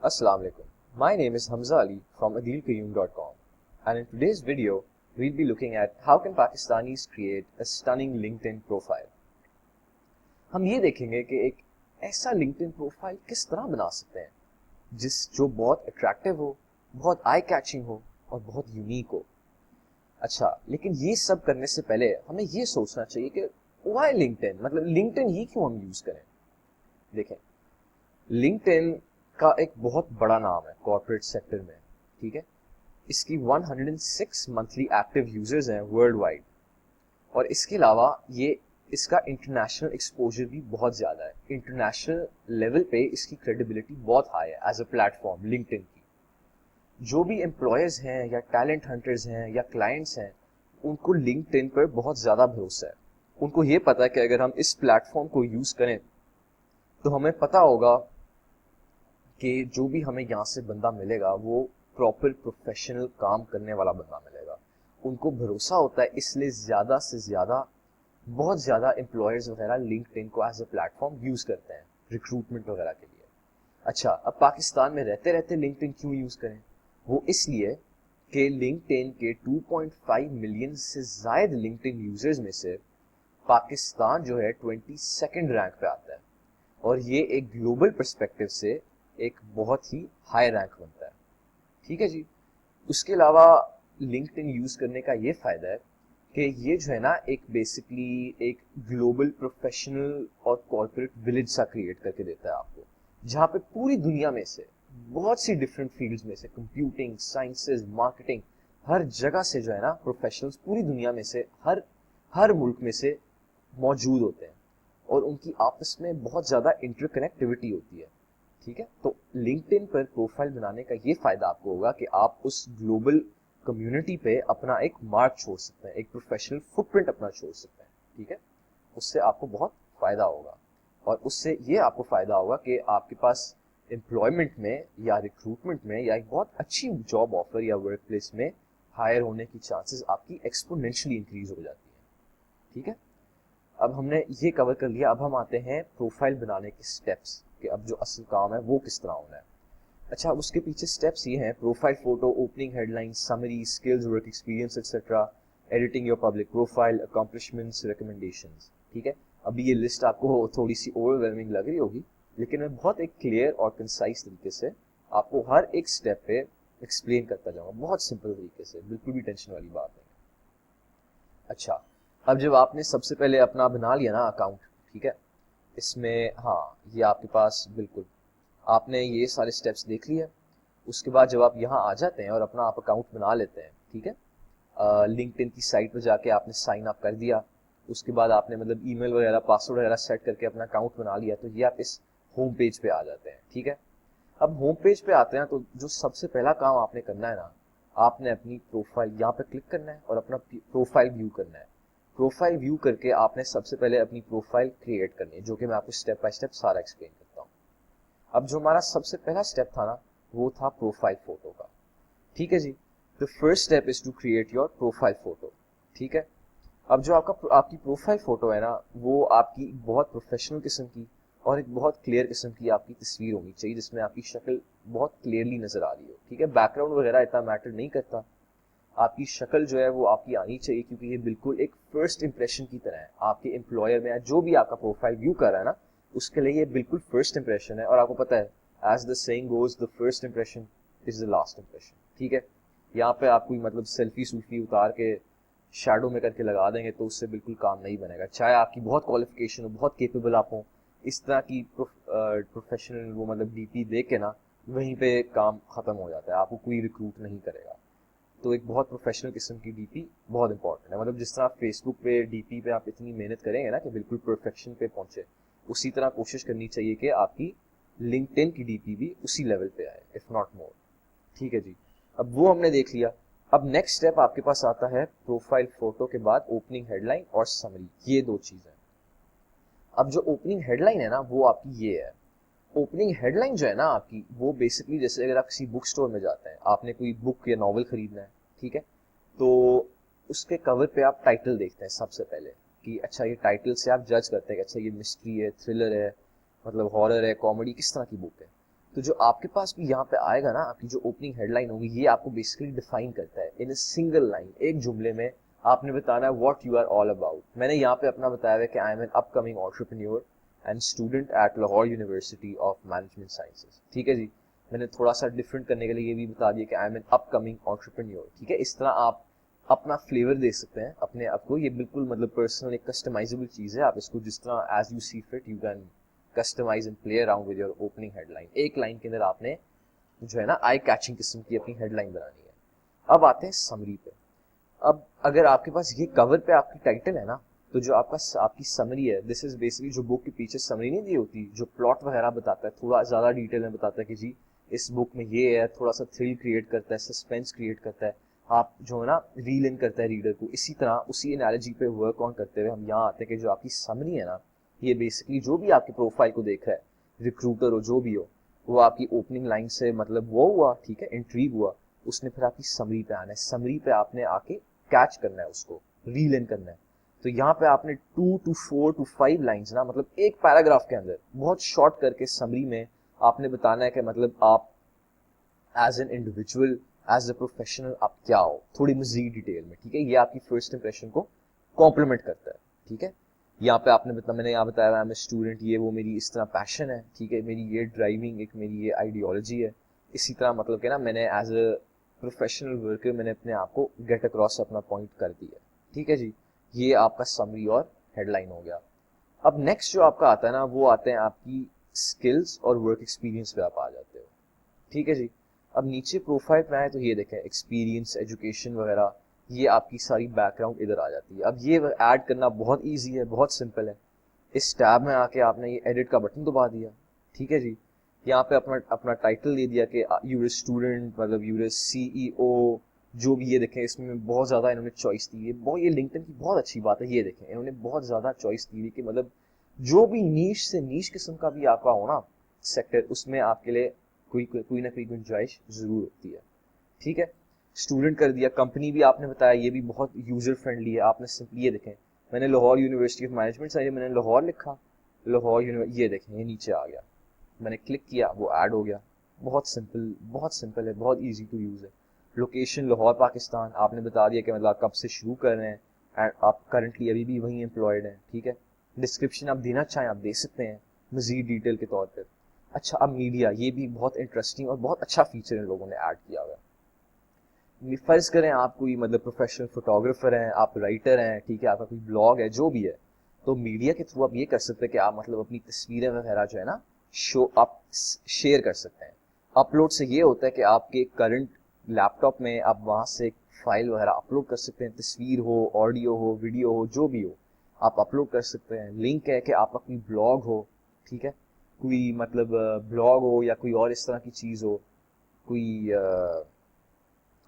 Assalamu alaikum. My name is Hamza Ali from adilqayoom.com, and in today's video we'll be looking at how can Pakistanis create a stunning LinkedIn profile. हम ये देखेंगे कि एक ऐसा LinkedIn profile किस तरह बना सकते हैं जो बहुत अट्रैक्टिव हो, बहुत आई कैचिंग हो और बहुत यूनिक हो। अच्छा, लेकिन ये सब करने से पहले हमें ये सोचना चाहिए कि व्हाई LinkedIn, मतलब LinkedIn ही क्यों हम यूज करें। देखें, LinkedIn का एक बहुत बड़ा नाम है कॉर्पोरेट सेक्टर में, ठीक है। इसकी 106 मंथली एक्टिव यूजर्स हैं वर्ल्ड वाइड, और इसके अलावा ये इसका इंटरनेशनल एक्सपोजर भी बहुत ज़्यादा है। इंटरनेशनल लेवल पे इसकी क्रेडिबिलिटी बहुत हाई है एज अ प्लेटफॉर्म लिंक्डइन की। जो भी एम्प्लॉयर्स हैं या टैलेंट हंटर्स हैं या क्लाइंट्स हैं, उनको लिंक्डइन पर बहुत ज़्यादा भरोसा है। उनको ये पता है कि अगर हम इस प्लेटफॉर्म को यूज़ करें तो हमें पता होगा कि जो भी हमें यहाँ से बंदा मिलेगा वो प्रॉपर प्रोफेशनल काम करने वाला बंदा मिलेगा। उनको भरोसा होता है, इसलिए ज़्यादा से ज़्यादा बहुत ज़्यादा एम्प्लॉयर्स वगैरह लिंक्डइन को एज अ प्लेटफॉर्म यूज़ करते हैं रिक्रूटमेंट वगैरह के लिए। अच्छा, अब पाकिस्तान में रहते रहते लिंक्डइन क्यों यूज़ करें? वो इसलिए कि लिंक्डइन के 2.5 मिलियन से ज़ायद लिंक्डइन यूजर्स में से पाकिस्तान जो है 22nd रैंक पे आता है, और ये एक ग्लोबल पर्सपेक्टिव से एक बहुत ही हाई रैंक बनता है। ठीक है जी। उसके अलावा लिंक्डइन यूज करने का ये फायदा है कि ये जो है ना एक बेसिकली एक ग्लोबल प्रोफेशनल और कॉर्पोरेट विलेज सा क्रिएट करके देता है आपको, जहाँ पे पूरी दुनिया में से बहुत सी डिफरेंट फील्ड्स में से कंप्यूटिंग, साइंसेज, मार्केटिंग, हर जगह से जो है ना प्रोफेशनल्स पूरी दुनिया में से हर हर मुल्क में से मौजूद होते हैं, और उनकी आपस में बहुत ज़्यादा इंटरकनेक्टिविटी होती है। ठीक है, तो लिंक्डइन पर प्रोफाइल बनाने का ये फायदा आपको होगा कि आप उस ग्लोबल कम्युनिटी पे अपना एक मार्क छोड़ सकते हैं, एक प्रोफेशनल फुटप्रिंट अपना छोड़ सकते हैं। ठीक है, उससे आपको बहुत फायदा होगा, और उससे ये आपको फायदा होगा कि आपके पास एम्प्लॉयमेंट में या रिक्रूटमेंट में या एक बहुत अच्छी जॉब ऑफर या वर्क प्लेस में हायर होने की चांसेस आपकी एक्सपोनेंशियली इंक्रीज हो जाती है। ठीक है, अब हमने ये कवर कर लिया। अब हम आते हैं प्रोफाइल बनाने के स्टेप्स, कि अब जो असल काम है वो किस तरह होना है। अच्छा, अब उसके पीछे स्टेप्स ये हैं: profile photo, opening headline, summary, skills, work experience etcetera, editing your public profile, accomplishments, recommendations. ठीक है, अभी ये लिस्ट आपको थोड़ी सी ओवरवेलमिंग लग रही होगी, लेकिन मैं बहुत एक क्लियर और कंसाइज तरीके से आपको हर एक स्टेप पे एक्सप्लेन करता जाऊंगा, बहुत सिंपल तरीके से, बिल्कुल भी टेंशन वाली बात नहीं। अच्छा, अब जब आपने सबसे पहले अपना बना लिया ना अकाउंट, ठीक है, इसमें हाँ ये आपके पास बिल्कुल आपने ये सारे स्टेप्स देख लिए। उसके बाद जब आप यहाँ आ जाते हैं और अपना आप अकाउंट बना लेते हैं, ठीक है, लिंक्डइन की साइट पर जाके आपने साइन अप कर दिया। उसके बाद आपने मतलब ईमेल वगैरह, पासवर्ड वगैरह सेट करके अपना अकाउंट बना लिया, तो ये आप इस होम पेज पे आ जाते हैं। ठीक है, अब होम पेज पे आते हैं तो जो सबसे पहला काम आपने करना है ना, आपने अपनी प्रोफाइल यहाँ पे क्लिक करना है और अपना प्रोफाइल व्यू करना है। प्रोफाइल व्यू करके आपने सबसे पहले अपनी प्रोफाइल क्रिएट करनी है, जो कि मैं आपको स्टेप बाय स्टेप सारा एक्सप्लेन करता हूँ। अब जो हमारा सबसे पहला स्टेप था ना, वो था प्रोफाइल फोटो का। ठीक है जी, the first step is to create your profile photo. ठीक है, अब जो आपकी प्रोफाइल फोटो है ना, वो आपकी बहुत प्रोफेशनल किस्म की और एक बहुत क्लियर किस्म की आपकी तस्वीर होनी चाहिए, जिसमें आपकी शक्ल बहुत क्लियरली नजर आ रही हो। ठीक है, बैकग्राउंड वगैरह इतना मैटर नहीं करता, आपकी शक्ल जो है वो आपकी आनी चाहिए, क्योंकि ये बिल्कुल एक फर्स्ट इंप्रेशन की तरह है। आपके एम्प्लॉयर में जो भी आपका प्रोफाइल व्यू कर रहा है ना, उसके लिए ये बिल्कुल फर्स्ट इंप्रेशन है। और आपको पता है, as the saying goes, the first impression is the last impression. ठीक है, यहाँ पे आप कोई मतलब सेल्फी सूल्फी उतार के शैडो में करके लगा देंगे तो उससे बिल्कुल काम नहीं बनेगा। चाहे आपकी बहुत क्वालिफिकेशन हो, बहुत केपेबल आप हो, इस तरह की प्रोफेशनल वो मतलब डीपी देख के ना, वहीं पे काम खत्म हो जाता है, आपको कोई रिक्रूट नहीं करेगा। तो एक बहुत प्रोफेशनल किस्म की डीपी बहुत इंपॉर्टेंट है। मतलब जिस तरह आप फेसबुक पे डीपी पे आप इतनी मेहनत करेंगे ना कि बिल्कुल परफेक्शन पे पहुंचे, उसी तरह कोशिश करनी चाहिए कि आपकी लिंक्डइन की डीपी भी उसी लेवल पे आए, इफ नॉट मोर। ठीक है जी, अब वो हमने देख लिया। अब नेक्स्ट स्टेप आपके पास आता है प्रोफाइल फोटो के बाद ओपनिंग हेडलाइन और समरी, ये दो चीजें। अब जो ओपनिंग हेडलाइन है ना, वो आपकी ये है। ओपनिंग हेडलाइन जो है ना आपकी, वो बेसिकली जैसे अगर आप किसी बुक स्टोर में जाते हैं, आपने कोई बुक या नॉवल खरीदना है, ठीक है, तो उसके कवर पे आप टाइटल देखते हैं सबसे पहले, कि अच्छा ये टाइटल से आप जज करते हैं कि अच्छा ये मिस्ट्री है, थ्रिलर है, मतलब हॉरर है, कॉमेडी, किस तरह की बुक है। तो जो आपके पास भी यहाँ पे आएगा ना, आपकी जो ओपनिंग हेडलाइन होगी, ये आपको बेसिकली डिफाइन करता है इन अ सिंगल लाइन, एक जुमले में आपने बताना है what you are all about. मैंने यहाँ पे अपना बताया है कि I am an upcoming entrepreneur and student at Lahore university of management sciences. ठीक है जी, मैंने थोड़ा सा डिफरेंट करने के लिए ये भी बता दिया कि I am an upcoming entrepreneur. ठीक है, इस तरह आप अपना फ्लेवर दे सकते हैं अपने आप को। ये बिल्कुल मतलब पर्सनल एक कस्टमाइजेबल चीज है, आप इसको जिस तरह as you see fit you can customize and play around with your opening headline. एक लाइन के अंदर आपने जो है ना आई कैचिंग किस्म की अपनी हेडलाइन बनानी है। अब आते हैं समरी पे। अब अगर आपके पास ये कवर पे आपकी टाइटल है ना, तो जो आपकी समरी है, दिस इज बेसिकली जो बुक के पीछे समरी नहीं दी होती, जो प्लॉट वगैरह बताता है, थोड़ा ज्यादा डिटेल में बताता है कि जी इस बुक में ये है, थोड़ा सा थ्रिल क्रिएट करता है, सस्पेंस क्रिएट करता है, आप जो है ना रील इन करता है रीडर को। इसी तरह उसी एनालॉजी पे वर्क ऑन करते हुए हम यहाँ आते हैं कि जो आपकी समरी है ना, ये बेसिकली जो भी आपके प्रोफाइल को देख रहा है, रिक्रूटर हो जो भी हो, वो आपकी ओपनिंग लाइन से मतलब वो हुआ, ठीक है, इंट्रीग हुआ, उसने फिर आपकी समरी पे आना है। समरी पे आपने आके कैच करना है, उसको रील इन करना है। तो यहाँ पे आपने 2 to 4 to 5 लाइंस ना, मतलब एक पैराग्राफ के अंदर बहुत शॉर्ट करके समरी में आपने बताना है कि मतलब आप as an individual, as a professional आप क्या हो, थोड़ी मजीद डिटेल में। ठीक है, ये आपकी फर्स्ट इंप्रेशन को कॉम्प्लीमेंट करता है। ठीक है, यहाँ पे आपने मैंने यहाँ बताया आई एम ए स्टूडेंट, ये वो मेरी इस तरह पैशन है। ठीक है, मेरी ये ड्राइविंग, एक मेरी ये आइडियोलॉजी है। इसी तरह मतलब कि ना मैंने एज ए प्रोफेशनल वर्कर मैंने अपने आप को गेट अक्रॉस अपना पॉइंट कर दिया। ठीक है जी, ये आपका समरी और हेडलाइन हो गया। अब नेक्स्ट जो आपका आता है ना, वो आते हैं आपकी स्किल्स और वर्क एक्सपीरियंस पे आप आ जाते हो। ठीक है जी, अब नीचे प्रोफाइल पे आए तो ये देखें एक्सपीरियंस, एजुकेशन वगैरह, ये आपकी सारी बैकग्राउंड इधर आ जाती है। अब ये ऐड करना बहुत इजी है, बहुत सिंपल है। इस टैब में आके आपने ये एडिट का बटन दबा दिया। ठीक है जी, यहाँ पे अपना अपना टाइटल दे दिया कि यूर स्टूडेंट, मतलब यूर सीईओ, जो भी। ये देखें इसमें बहुत ज़्यादा इन्होंने चॉइस दी है, बहुत, ये लिंक्डइन की बहुत अच्छी बात है। ये देखें इन्होंने बहुत ज़्यादा चॉइस दी है कि मतलब जो भी नीश से नीश किस्म का भी आपका हो ना सेक्टर, उसमें आपके लिए कोई ना कोई गुंजाइश जरूर होती है। ठीक है, स्टूडेंट कर दिया, कंपनी भी आपने बताया, ये भी बहुत यूजर फ्रेंडली है। आपने सिंपली ये देखें, मैंने Lahore university of management side मैंने लाहौर लिखा, लाहौर यूनिवर्सिटी, ये देखें ये नीचे आ गया, मैंने क्लिक किया, वो ऐड हो गया। बहुत सिंपल, बहुत सिंपल है, बहुत ईजी टू यूज है। लोकेशन लाहौर पाकिस्तान, आपने बता दिया कि मतलब कब से शुरू कर रहे हैं एंड आप करंटली अभी भी वहीं एम्प्लॉयड हैं। ठीक है, डिस्क्रिप्शन आप देना चाहें आप दे सकते हैं मजीद डिटेल के तौर पर। अच्छा, अब मीडिया, ये भी बहुत इंटरेस्टिंग और बहुत अच्छा फीचर इन लोगों ने ऐड किया हुआ है। फर्ज करें आप कोई मतलब प्रोफेशनल फोटोग्राफर हैं, आप राइटर हैं, ठीक है, आपका कोई ब्लॉग है, जो भी है, तो मीडिया के थ्रू आप ये कर सकते हैं कि आप मतलब अपनी तस्वीरें वगैरह जो है ना शो आप शेयर कर सकते हैं। अपलोड से ये होता है कि आपके करंट लैपटॉप में आप वहाँ से फाइल वगैरह अपलोड कर सकते हैं, तस्वीर हो, ऑडियो हो, वीडियो हो, जो भी हो आप अपलोड कर सकते हैं। लिंक है कि आप अपनी ब्लॉग हो, ठीक है, कोई मतलब ब्लॉग हो या कोई और इस तरह की चीज़ हो, कोई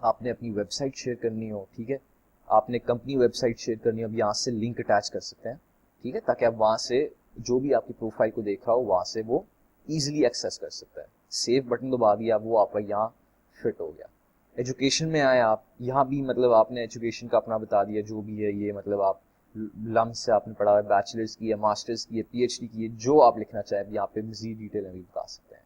आपने अपनी वेबसाइट शेयर करनी हो, ठीक है, आपने कंपनी वेबसाइट शेयर करनी हो, अब यहाँ से लिंक अटैच कर सकते हैं। ठीक है, ताकि आप वहाँ से जो भी आपकी प्रोफाइल को देख रहा हो वहाँ से वो ईजिली एक्सेस कर सकता है। सेव बटन दबा दिया, वो आपका यहाँ फिट हो गया। एजुकेशन में आए आप, यहाँ भी मतलब आपने एजुकेशन का अपना बता दिया, जो भी है ये मतलब आप लम से आपने पढ़ा है, बैचलर्स की है, मास्टर्स की है, पीएचडी की है, जो आप लिखना चाहें यहाँ पे मजीद डिटेल में भी बता सकते हैं।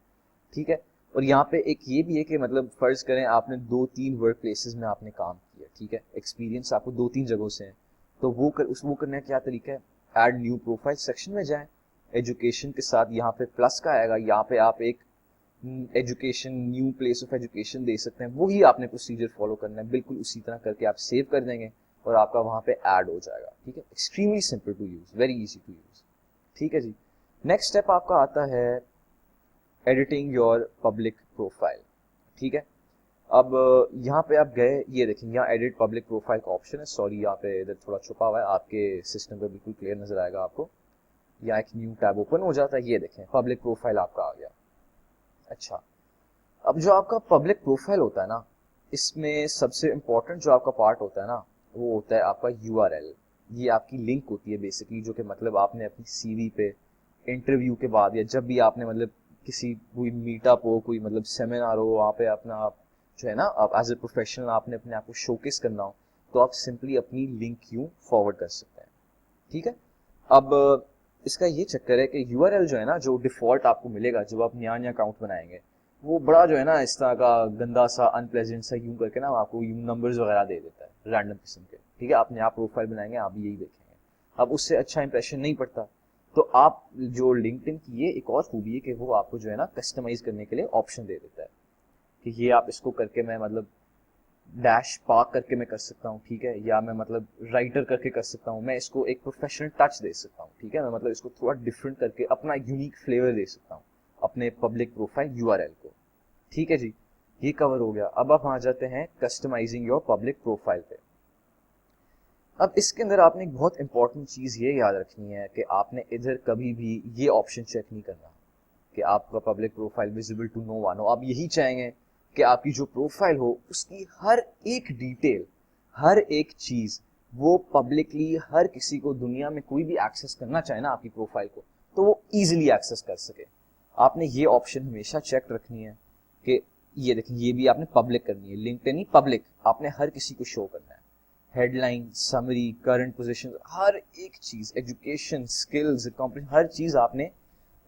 ठीक है, और यहाँ पे एक ये भी है कि मतलब फर्ज करें आपने 2-3 वर्क प्लेसेस में आपने काम किया, ठीक है, एक्सपीरियंस आपको 2-3 जगहों से है, तो वो करने का क्या तरीका है, ऐड न्यू प्रोफाइल सेक्शन में जाएं, एजुकेशन के साथ यहाँ पे प्लस का आएगा, यहाँ पे आप एक education, new place of education दे सकते हैं। वही आपने प्रोसीजर फॉलो करना है, बिल्कुल उसी तरह करके आप सेव कर देंगे और आपका वहाँ पे ऐड हो जाएगा। ठीक है, extremely simple to use, very easy to use. ठीक है जी, नेक्स्ट स्टेप आपका आता है एडिटिंग योर पब्लिक प्रोफाइल। ठीक है, अब यहाँ पे आप गए, ये देखेंगे यहाँ एडिट पब्लिक प्रोफाइल का ऑप्शन है। सॉरी, यहाँ पे इधर थोड़ा छुपा हुआ है, आपके सिस्टम पे बिल्कुल क्लियर नजर आएगा आपको। यहाँ एक न्यू टैब ओपन हो जाता है, ये देखें पब्लिक प्रोफाइल आपका आ गया। अच्छा, अब जो आपका पब्लिक प्रोफाइल होता है ना, इसमें सबसे इम्पोर्टेंट जो आपका पार्ट होता है ना, वो होता है आपका यूआरएल। ये आपकी लिंक होती है बेसिकली, जो कि मतलब आपने अपनी सीवी पे इंटरव्यू के बाद या जब भी आपने मतलब किसी कोई मीटअप हो, कोई मतलब सेमिनार हो, वहाँ पे अपना आप जो है ना, आप एज ए प्रोफेशनल आपने अपने आप को शोकेस करना हो, तो आप सिंपली अपनी लिंक यूं फॉरवर्ड कर सकते हैं। ठीक है, अब इसका ये चक्कर है कि यूआरएल जो है ना, जो डिफॉल्ट आपको मिलेगा जब आप नया अकाउंट बनाएंगे, वो बड़ा जो है ना इस तरह का गंदा सा अनप्लेजेंट सा यूं करके ना आपको यूं नंबर्स वगैरह दे देता है रैंडम किस्म के, ठीक है। अपने आप प्रोफाइल बनाएंगे, आप भी यही देखेंगे। अब उससे अच्छा इंप्रेशन नहीं पड़ता। तो आप जो लिंक्डइन की ये एक और खूबी है कि वो आपको जो है ना कस्टमाइज करने के लिए ऑप्शन दे देता है कि ये आप इसको करके मैं मतलब डैश पार्क करके मैं कर सकता हूँ, ठीक है, या मैं मतलब राइटर करके कर सकता हूँ, मैं इसको एक प्रोफेशनल टच दे सकता हूँ, ठीक है, मैं मतलब इसको थोड़ा डिफरेंट करके अपना यूनिक फ्लेवर दे सकता हूँ अपने पब्लिक प्रोफाइल यूआरएल को। ठीक है जी, ये कवर हो गया। अब आप आ जाते हैं कस्टमाइजिंग योर पब्लिक प्रोफाइल पे। अब इसके अंदर आपने एक बहुत इंपॉर्टेंट चीज ये याद रखनी है कि आपने इधर कभी भी ये ऑप्शन चेक नहीं करना कि आपका public profile visible to no one हो। आप यही चाहेंगे कि आपकी जो प्रोफाइल हो उसकी हर एक डिटेल, हर एक चीज वो पब्लिकली हर किसी को दुनिया में कोई भी एक्सेस करना चाहे ना आपकी प्रोफाइल को, तो वो इजीली एक्सेस कर सके। आपने ये ऑप्शन हमेशा चेक रखनी है कि ये देखें, ये भी आपने पब्लिक करनी है, लिंक्डइन नहीं पब्लिक, आपने हर किसी को शो करना है। हेडलाइन, समरी, करंट पोजीशन, हर एक चीज, एजुकेशन, स्किल्स, कॉम्पिटिशन, हर चीज आपने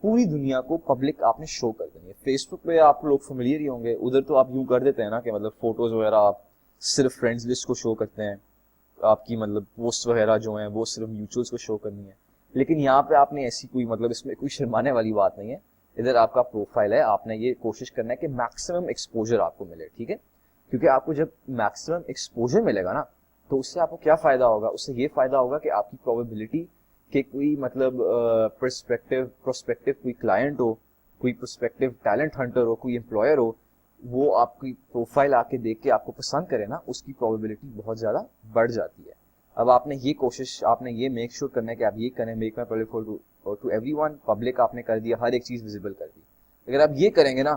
पूरी दुनिया को पब्लिक आपने शो कर देनी है। फेसबुक पे आप लोग फेमिलियर ही होंगे, उधर तो आप यूं कर देते हैं ना कि मतलब फोटोज वगैरह आप सिर्फ फ्रेंड्स लिस्ट को शो करते हैं, आपकी मतलब पोस्ट वगैरह जो है वो सिर्फ म्यूचुअल्स को शो करनी है। लेकिन यहाँ पे आपने ऐसी कोई मतलब इसमें कोई शर्माने वाली बात नहीं है। इधर आपका प्रोफाइल है, आपने ये कोशिश करना है कि मैक्सिमम एक्सपोजर आपको मिले, ठीक है। क्योंकि आपको जब मैक्सिमम एक्सपोजर मिलेगा ना, तो उससे आपको क्या फायदा होगा, उससे ये फायदा होगा कि आपकी प्रोबेबिलिटी कि कोई मतलब प्रोस्पेक्टिव कोई क्लाइंट हो, कोई प्रोस्पेक्टिव टैलेंट हंटर हो, कोई एम्प्लॉयर हो, वो आपकी प्रोफाइल आके देख के आपको पसंद करे ना, उसकी प्रोबेबिलिटी बहुत ज्यादा बढ़ जाती है। अब आपने ये कोशिश, आपने ये मेक श्योर करना है कि आप ये करें, make my public to everyone, public आपने कर दिया, हर एक चीज विजिबल कर दी। अगर आप ये करेंगे ना,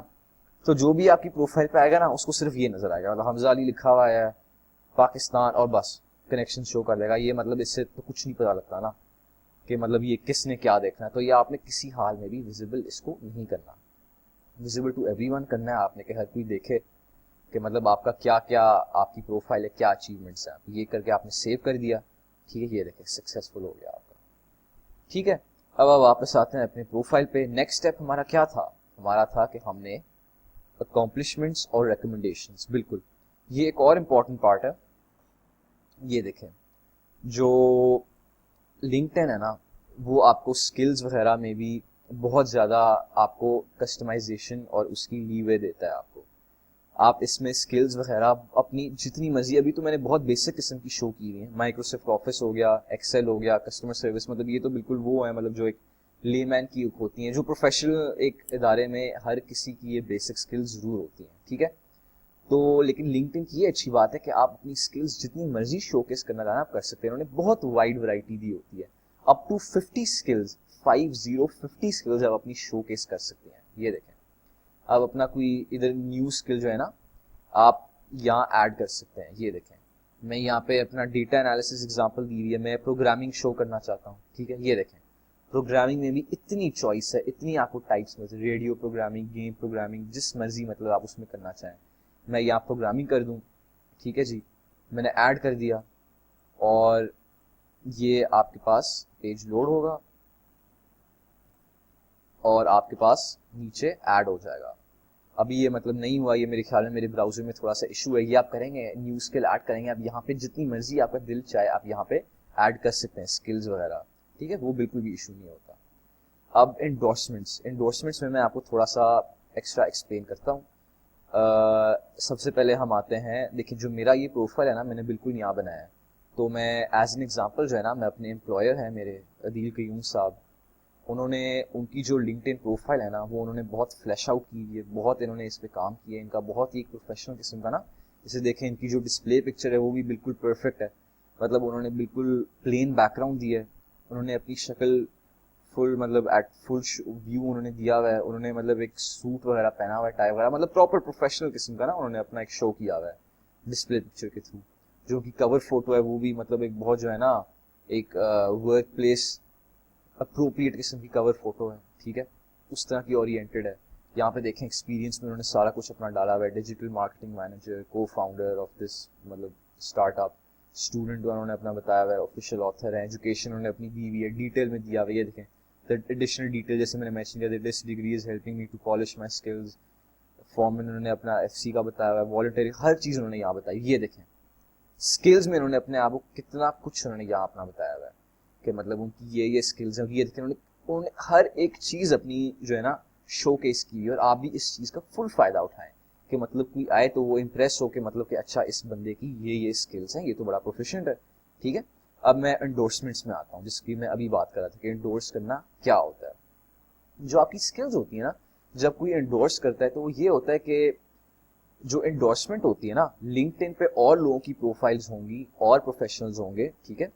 तो जो भी आपकी प्रोफाइल पे आएगा ना उसको सिर्फ ये नजर आएगा, मतलब हमजा अली लिखा हुआ है, पाकिस्तान, और बस कनेक्शन शो कर देगा। ये मतलब इससे तो कुछ नहीं पता लगता ना कि मतलब ये किसने क्या देखना है। तो ये आपने किसी हाल में भी विजिबल इसको नहीं करना, विजिबल टू एवरीवन करना है आपने कि हर कोई देखे कि मतलब आपका क्या क्या, आपकी प्रोफाइल है, क्या अचीवमेंट्स हैं। ये करके आपने सेव कर दिया, ठीक है, ये देखें सक्सेसफुल हो गया आपका। ठीक है, अब वापस आते हैं अपने प्रोफाइल पे। नेक्स्ट स्टेप हमारा क्या था, हमारा था कि हमने अकॉम्प्लिशमेंट्स और रिकमेंडेशंस, बिल्कुल ये एक और इम्पॉर्टेंट पार्ट है। ये देखें, जो लिंक्डइन है ना, वो आपको स्किल्स वगैरह में भी बहुत ज़्यादा आपको कस्टमाइजेशन और उसकी लीवे देता है आपको। आप इसमें स्किल्स वगैरह अपनी जितनी मर्जी, अभी तो मैंने बहुत बेसिक किस्म की शो की हुई है, माइक्रोसॉफ्ट ऑफिस हो गया, एक्सेल हो गया, कस्टमर सर्विस, मतलब ये तो बिल्कुल वो है मतलब जो एक लेमैन की होती हैं, जो प्रोफेशनल एक इदारे में हर किसी की ये बेसिक स्किल्स जरूर होती हैं, ठीक है। तो लेकिन लिंक्डइन की ये अच्छी बात है कि आप अपनी स्किल्स जितनी मर्जी शोकेस करना चाहें आप कर सकते हैं। उन्होंने बहुत वाइड वैरायटी दी होती है, अप टू 50 स्किल्स, 50 स्किल्स आप अपनी शोकेस कर सकते हैं। ये देखें, आप अपना कोई इधर न्यू स्किल जो है ना आप यहाँ ऐड कर सकते हैं। ये देखें, मैं यहाँ पे अपना डेटा एनालिसिस एग्जांपल दी हुई है, मैं प्रोग्रामिंग शो करना चाहता हूँ, ठीक है। ये देखें, प्रोग्रामिंग में भी इतनी चॉइस है, इतनी आपको टाइप्स में, रेडियो प्रोग्रामिंग, गेम प्रोग्रामिंग, जिस मर्जी मतलब आप उसमें करना चाहें। मैं यहाँ प्रोग्रामिंग कर दूं, ठीक है जी, मैंने ऐड कर दिया और ये आपके पास पेज लोड होगा और आपके पास नीचे ऐड हो जाएगा। अभी ये मतलब नहीं हुआ, ये मेरे ख्याल में मेरे ब्राउजर में थोड़ा सा इशू है। ये आप करेंगे, न्यू स्किल ऐड करेंगे, आप यहाँ पे जितनी मर्जी आपका दिल चाहे आप यहाँ पे ऐड कर सकते हैं स्किल्स वगैरह, ठीक है, वो बिल्कुल भी इशू नहीं होता। अब एंडोर्समेंट्स में मैं आपको थोड़ा सा एक्स्ट्रा एक्सप्लेन करता हूँ। सबसे पहले हम आते हैं, देखिए जो मेरा ये प्रोफाइल है ना, मैंने बिल्कुल यहाँ बनाया है। तो मैं एज एन एग्जांपल जो है ना, मैं अपने एम्प्लॉयर हैं मेरे अदील कयूम साहब, उन्होंने उनकी जो लिंक्डइन प्रोफाइल है ना वो उन्होंने बहुत फ्लैश आउट की है, बहुत इन्होंने इस पे काम किया है, इनका बहुत ही एक प्रोफेशनल किस्म का ना। जैसे देखें, इनकी जो डिस्प्ले पिक्चर है वो भी बिल्कुल परफेक्ट है, मतलब उन्होंने बिल्कुल प्लेन बैकग्राउंड दिया है, उन्होंने अपनी शक्ल फुल मतलब एट फुल व्यू उन्होंने दिया हुआ है, उन्होंने मतलब एक सूट वगैरह पहना हुआ है, टाई वगैरह, मतलब प्रॉपर प्रोफेशनल किस्म का ना उन्होंने अपना एक शो किया हुआ है डिस्प्ले पिक्चर के थ्रू। जो कि कवर फोटो है वो भी मतलब एक बहुत जो है ना एक वर्क प्लेस अप्रोप्रिएट किस्म की कवर फोटो है, ठीक है, उस तरह की ओरिएंटेड है। यहाँ पे देखें, एक्सपीरियंस में उन्होंने सारा कुछ अपना डाला हुआ है, डिजिटल मार्केटिंग मैनेजर, को फाउंडर ऑफ दिस मतलब स्टार्टअप, स्टूडेंट उन्होंने अपना बताया हुआ है, ऑफिशियल ऑथर है, एजुकेशन उन्होंने अपनी दी हुई है, डिटेल में दिया हुआ है। ये देखें, द एडिशनल डिटेल जैसे मैंने मेंशन किया, this degree is helping me to polish my skills, form में उन्होंने अपना एफसी का बताया हुआ है, वॉलंटरी, हर चीज़ उन्होंने यहाँ बताई। ये देखें स्किल्स में उन्होंने अपने आप को कितना कुछ उन्होंने यहाँ अपना बताया हुआ है कि मतलब उनकी ये स्किल्स हैं। ये देखें उन्होंने हर एक चीज़ अपनी जो है ना शो केस की, और आप भी इस चीज़ का फुल फ़ायदा उठाएं कि मतलब कोई आए तो वो इम्प्रेस हो कि मतलब कि अच्छा इस बंदे की ये स्किल्स हैं, ये तो बड़ा प्रोफिशिएंट है। ठीक है, अब मैं एंडोर्समेंट्स में आता हूँ, जिसकी मैं अभी बात कर रहा था कि एंडोर्स करना क्या होता है। जो आपकी स्किल्स होती है ना, जब कोई एंडोर्स करता है तो वो ये होता है कि जो एंडोर्समेंट होती है ना, लिंक्डइन पे और लोगों की प्रोफाइल्स होंगी और प्रोफेशनल्स होंगे, ठीक है,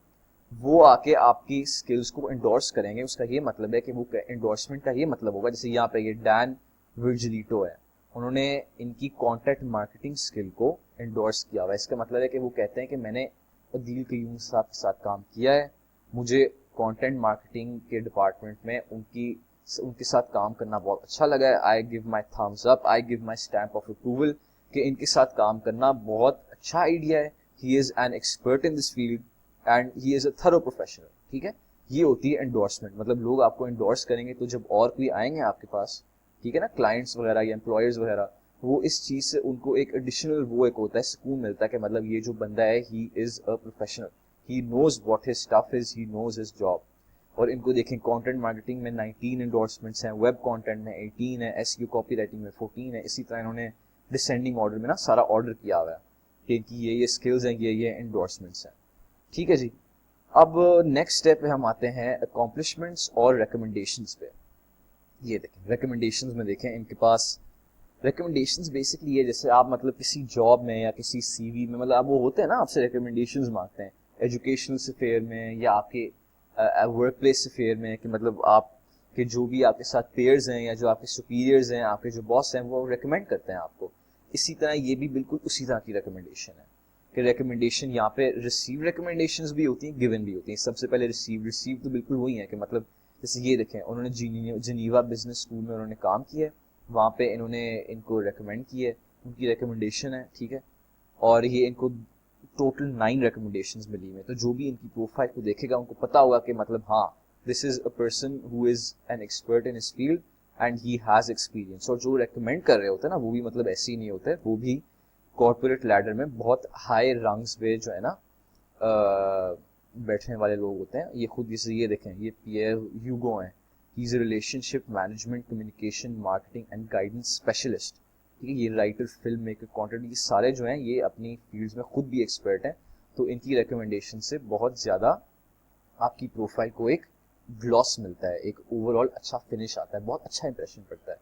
वो आके आपकी स्किल्स को एंडोर्स करेंगे। उसका ये मतलब है कि वो एंडोर्समेंट का ये मतलब होगा, जैसे यहाँ पे ये डैन विर्जिलिटो है, उन्होंने इनकी कंटेंट मार्केटिंग स्किल को एंडोर्स किया हुआ है। इसका मतलब है कि वो कहते हैं कि मैंने अदील कयूम साहब के साथ काम किया है, मुझे कंटेंट मार्केटिंग के डिपार्टमेंट में उनके साथ काम करना बहुत अच्छा लगा है। I give my Thums up, I give my stamp of approval कि इनके साथ काम करना बहुत अच्छा आइडिया है। He is an expert in this field and he is a thorough professional. ठीक है, ये होती है एंडोर्समेंट। मतलब लोग आपको एंडोर्स करेंगे तो जब और कोई आएंगे आपके पास, ठीक है ना, क्लाइंट्स वगैरह या एम्प्लॉयर्स वगैरह, वो इस चीज़ से उनको एक एडिशनल वो एक होता है सुकून मिलता है कि मतलब ये जो बंदा है he is a professional, he knows what his stuff is, he knows his job. और इनको देखें कंटेंट मार्केटिंग में 19 एंडोर्समेंट्स हैं, वेब कंटेंट में 18 है, एसईओ कॉपी राइटिंग में 14 है। इसी तरह इन्होंने डिसेंडिंग ऑर्डर में ना सारा ऑर्डर किया हुआ है कि इनकी ये स्किल्स हैं, ये एंडोर्समेंट्स हैं। ठीक है जी, अब नेक्स्ट स्टेप पे हम आते हैं अकॉम्प्लिशमेंट्स और रिकमेंडेशंस पे। ये देखें रिकमेंडेशंस में देखें इनके पास रिकमेंडेशंस बेसिकली ये, जैसे आप मतलब किसी जॉब में या किसी सीवी में, मतलब वो होते हैं ना आपसे रिकमेंडेशंस मांगते हैं एजुकेशनल स्फेयर में या आपके वर्क प्लेस स्फेयर में, कि मतलब आप कि जो भी आपके साथ पेयर्स हैं या जो आपके सुपीरियर्स हैं, आपके जो बॉस हैं, वो रिकमेंड करते हैं आपको। इसी तरह ये भी बिल्कुल उसी तरह की रिकमेंडेशन है कि रिकमेंडेशन यहाँ पे रिसीव रिकमेंडेशंस भी होती हैं, गिवन भी होती हैं। सबसे पहले रिसीव तो बिल्कुल वही है कि मतलब जैसे ये देखें उन्होंने जिनीवा बिजनेस स्कूल में उन्होंने काम किया है, वहाँ पे इन्होंने इनको रिकमेंड किया है, उनकी रिकमेंडेशन है। ठीक है, और ये इनको टोटल 9 रिकमेंडेशंस मिली हैं। तो जो भी इनकी प्रोफाइल को देखेगा उनको पता होगा कि मतलब हाँ, this is a person who is an expert in his field and he has experience. और जो रेकमेंड कर रहे होते हैं ना, वो भी मतलब ऐसे ही नहीं होते, वो भी कॉर्पोरेट लैडर में बहुत हाई रंग्स पे जो है ना बैठने वाले लोग होते हैं। ये खुद जैसे ये देखें, ये पियर ह्यूगो हैं, he is a relationship management communication marketing and guidance specialist. ठीक है, ये राइटर, फिल्म मेकर, कंटेंट, ये सारे जो हैं ये अपनी फील्ड्स में खुद भी एक्सपर्ट हैं। तो इनकी रिकमेंडेशन से बहुत ज़्यादा आपकी प्रोफाइल को एक ग्लॉस मिलता है, एक ओवरऑल अच्छा फिनिश आता है, बहुत अच्छा इंप्रेशन पड़ता है।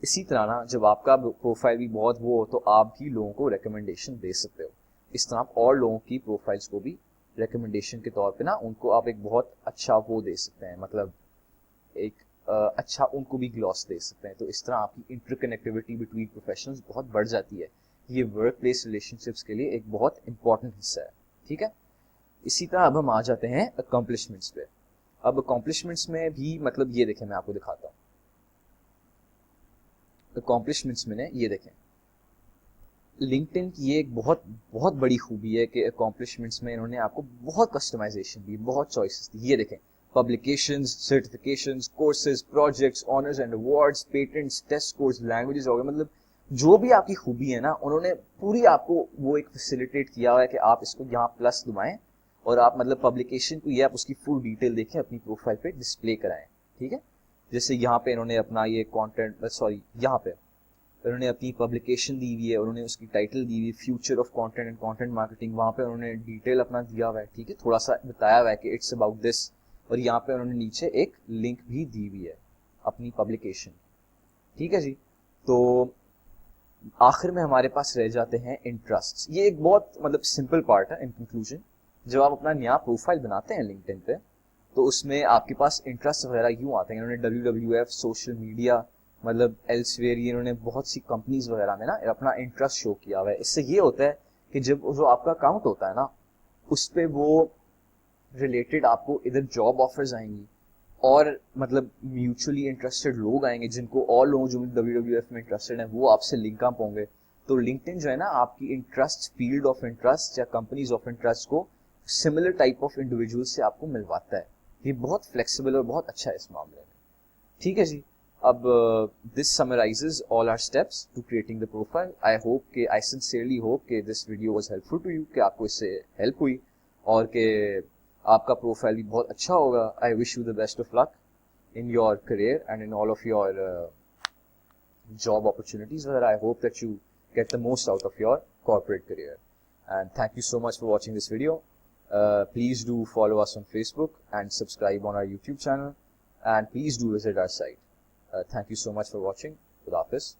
इसी तरह ना जब आपका प्रोफाइल भी बहुत वो हो तो आप भी लोगों को रिकमेंडेशन दे सकते हो। इस तरह आप और लोगों की प्रोफाइल्स को भी रिकमेंडेशन के तौर पे ना उनको आप एक बहुत अच्छा वो दे सकते हैं, मतलब एक अच्छा उनको भी ग्लॉस दे सकते हैं। तो इस तरह आपकी इंटरकनेक्टिविटी बिटवीन प्रोफेशनल्स बहुत बढ़ जाती है। ये वर्क प्लेस रिलेशनशिप्स के लिए एक बहुत इंपॉर्टेंट हिस्सा है। ठीक है, इसी तरह अब हम आ जाते हैं अकॉम्प्लिशमेंट्स पे। अब अकॉम्प्लिशमेंट्स में भी मतलब ये देखें, मैं आपको दिखाता हूँ अकॉम्प्लिशमेंट्स में ये देखें, लिंक्डइन की ये एक बहुत बहुत बड़ी खूबी है कि अकॉम्प्लिशमेंट्स में इन्होंने आपको बहुत कस्टमाइजेशन दी, बहुत चॉइसेस दी। ये देखें publications, certifications, courses, projects, honours and awards, patents, test scores, languages हो गए, मतलब जो भी आपकी खूबी है ना, उन्होंने पूरी आपको वो एक फैसिलिटेट किया हुआ है कि आप इसको यहाँ प्लस दबाएं और आप मतलब पब्लिकेशन को ये आप उसकी फुल डिटेल देखें, अपनी प्रोफाइल पे डिस्प्ले कराएं। ठीक है, जैसे यहाँ पे इन्होंने अपना ये कंटेंट, सॉरी यहाँ पे उन्होंने अपनी पब्लिकेशन दी हुई है, उन्होंने उसकी टाइटल दी हुई है future of content and content marketing, वहाँ पे उन्होंने डिटेल अपना दिया हुआ है। ठीक है, थोड़ा सा बताया हुआ है कि इट्स अबाउट दिस, और यहाँ पे उन्होंने नीचे एक लिंक भी दी हुई है अपनी पब्लिकेशन। ठीक है जी, तो आखिर में हमारे पास रह जाते हैं इंटरेस्ट। ये एक बहुत मतलब सिंपल पार्ट है इन कंक्लूजन। जब आप अपना नया प्रोफाइल बनाते हैं लिंक्डइन पे तो उसमें आपके पास इंटरेस्ट वगैरह यूँ आते हैं। इन्होंने WWF, सोशल मीडिया, मतलब एल्सवेयर, ये इन्होंने बहुत सी कंपनीज वगैरह में ना अपना इंटरेस्ट शो किया हुआ है। इससे ये होता है कि जब जो आपका अकाउंट होता है ना, उस पर वो रिलेटेड आपको इधर जॉब ऑफर्स आएंगी और मतलब म्यूचुअली इंटरेस्टेड लोग आएंगे जिनको और लोग जो WWF में इंटरेस्टेड हैं वो आपसे लिंक अप होंगे। तो लिंक्डइन जो है ना आपकी इंटरेस्ट, फील्ड ऑफ इंटरेस्ट या कंपनीज ऑफ इंटरेस्ट को सिमिलर टाइप ऑफ इंडिविजुअल से आपको मिलवाता है। ये बहुत फ्लेक्सिबल और बहुत अच्छा है इस मामले में। ठीक है जी, अब this summarizes all our steps to creating the profile. I sincerely hope कि this video was helpful to you, कि आपको इससे help हुई और कि आपका profile भी बहुत अच्छा होगा. I wish you the best of luck in your career and in all of your job opportunities, where I hope that you get the most out of your corporate career. And thank you so much for watching this video. Please do follow us on Facebook and subscribe on our YouTube channel, and please do visit our site. Thank you so much for watching. Khud Hafiz.